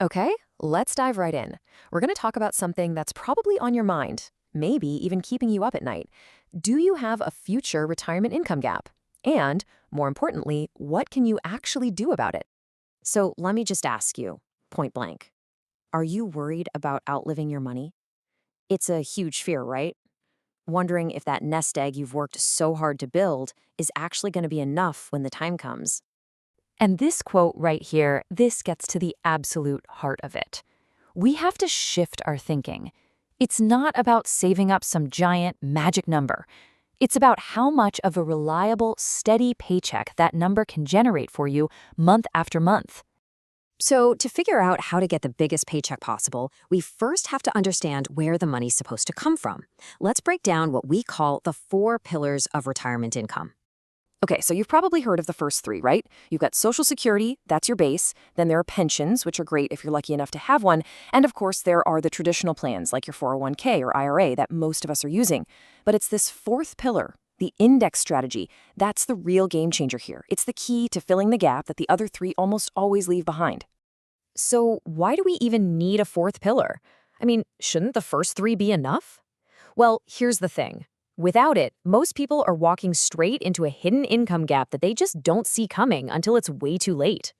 Okay, let's dive right in. We're going to talk about something that's probably on your mind, maybe even keeping you up at night. Do you have a future retirement income gap? And, more importantly, what can you actually do about it? So let me just ask you, point blank, are you worried about outliving your money? It's a huge fear, right? Wondering if that nest egg you've worked so hard to build is actually going to be enough when the time comes. And this quote right here, this gets to the absolute heart of it. We have to shift our thinking. It's not about saving up some giant magic number. It's about how much of a reliable, steady paycheck that number can generate for you month after month. So, to figure out how to get the biggest paycheck possible, we first have to understand where the money's supposed to come from. Let's break down what we call the 4 pillars of retirement income. Okay, so you've probably heard of the first three, right? You've got Social Security, that's your base. Then there are pensions, which are great if you're lucky enough to have one. And of course, there are the traditional plans like your 401k or IRA that most of us are using. But it's this fourth pillar, the index strategy, that's the real game changer here. It's the key to filling the gap that the other three almost always leave behind. So, why do we even need a fourth pillar? I mean, shouldn't the first three be enough? Well, here's the thing. Without it, most people are walking straight into a hidden income gap that they just don't see coming until it's way too late.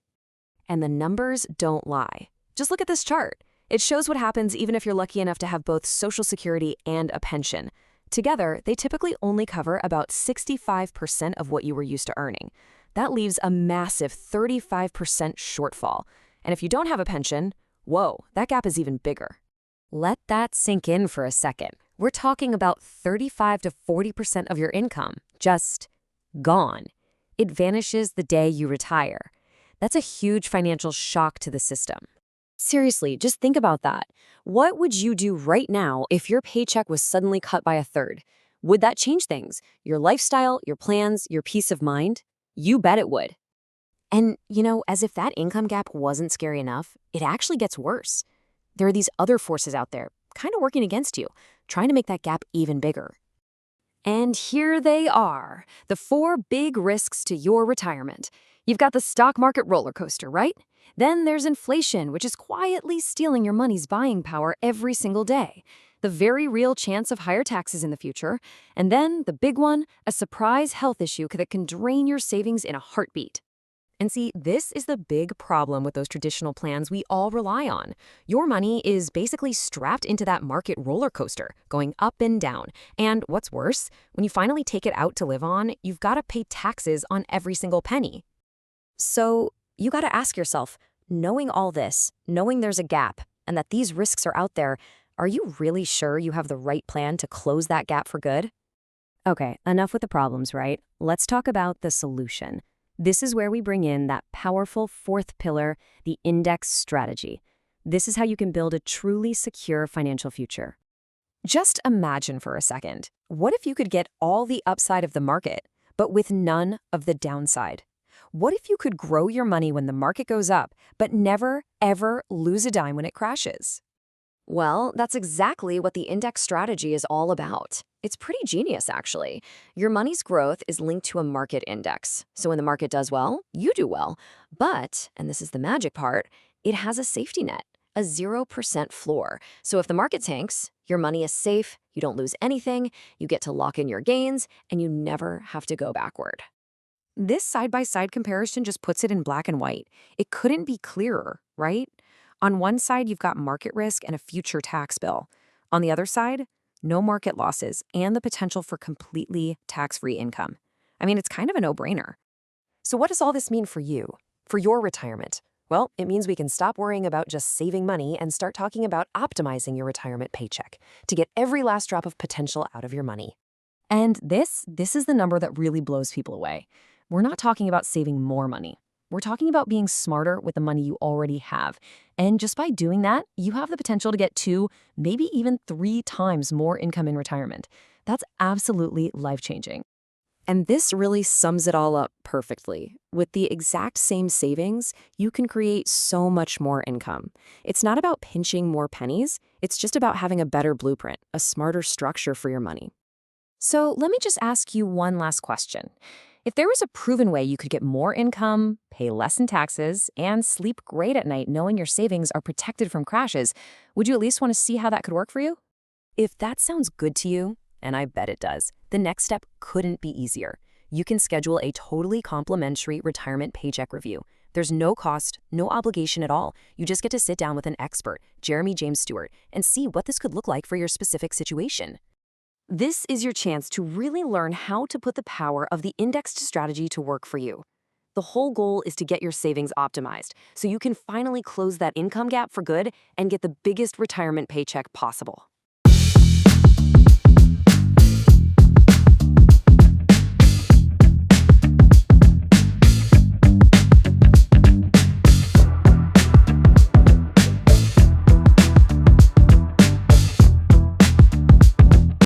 And the numbers don't lie. Just look at this chart. It shows what happens even if you're lucky enough to have both Social Security and a pension. Together, they typically only cover about 65% of what you were used to earning. That leaves a massive 35% shortfall. And if you don't have a pension, whoa, that gap is even bigger. Let that sink in for a second. We're talking about 35 to 40% of your income, just gone. It vanishes the day you retire. That's a huge financial shock to the system. Seriously, just think about that. What would you do right now if your paycheck was suddenly cut by a third? Would that change things? Your lifestyle, your plans, your peace of mind? You bet it would. And, as if that income gap wasn't scary enough, it actually gets worse. There are these other forces out there, kind of working against you, trying to make that gap even bigger. And here they are, the 4 big risks to your retirement. You've got the stock market roller coaster, right? Then there's inflation, which is quietly stealing your money's buying power every single day. The very real chance of higher taxes in the future. And then the big one, a surprise health issue that can drain your savings in a heartbeat. And see, this is the big problem with those traditional plans we all rely on. Your money is basically strapped into that market roller coaster, going up and down. And what's worse, when you finally take it out to live on, you've got to pay taxes on every single penny. So you got to ask yourself, knowing all this, knowing there's a gap, and that these risks are out there, are you really sure you have the right plan to close that gap for good? Okay, enough with the problems, right? Let's talk about the solution. This is where we bring in that powerful fourth pillar, the index strategy. This is how you can build a truly secure financial future. Just imagine for a second, what if you could get all the upside of the market, but with none of the downside? What if you could grow your money when the market goes up, but never, ever lose a dime when it crashes? Well, that's exactly what the index strategy is all about. It's pretty genius, actually. Your money's growth is linked to a market index. So when the market does well, you do well. But, and this is the magic part, it has a safety net, a 0% floor. So if the market tanks, your money is safe, you don't lose anything, you get to lock in your gains, and you never have to go backward. This side-by-side comparison just puts it in black and white. It couldn't be clearer, right? On one side, you've got market risk and a future tax bill. On the other side, no market losses and the potential for completely tax-free income. I mean, it's kind of a no-brainer. So what does all this mean for you, for your retirement? Well, it means we can stop worrying about just saving money and start talking about optimizing your retirement paycheck to get every last drop of potential out of your money. And this is the number that really blows people away. We're not talking about saving more money. We're talking about being smarter with the money you already have. And just by doing that, you have the potential to get 2, maybe even 3 times more income in retirement. That's absolutely life-changing. And this really sums it all up perfectly. With the exact same savings, you can create so much more income. It's not about pinching more pennies. It's just about having a better blueprint, a smarter structure for your money. So let me just ask you one last question. If there was a proven way you could get more income, pay less in taxes, and sleep great at night knowing your savings are protected from crashes, would you at least want to see how that could work for you? If that sounds good to you, and I bet it does, the next step couldn't be easier. You can schedule a totally complimentary retirement paycheck review. There's no cost, no obligation at all. You just get to sit down with an expert, Jeremy James Stewart, and see what this could look like for your specific situation. This is your chance to really learn how to put the power of the indexed strategy to work for you. The whole goal is to get your savings optimized so you can finally close that income gap for good and get the biggest retirement paycheck possible.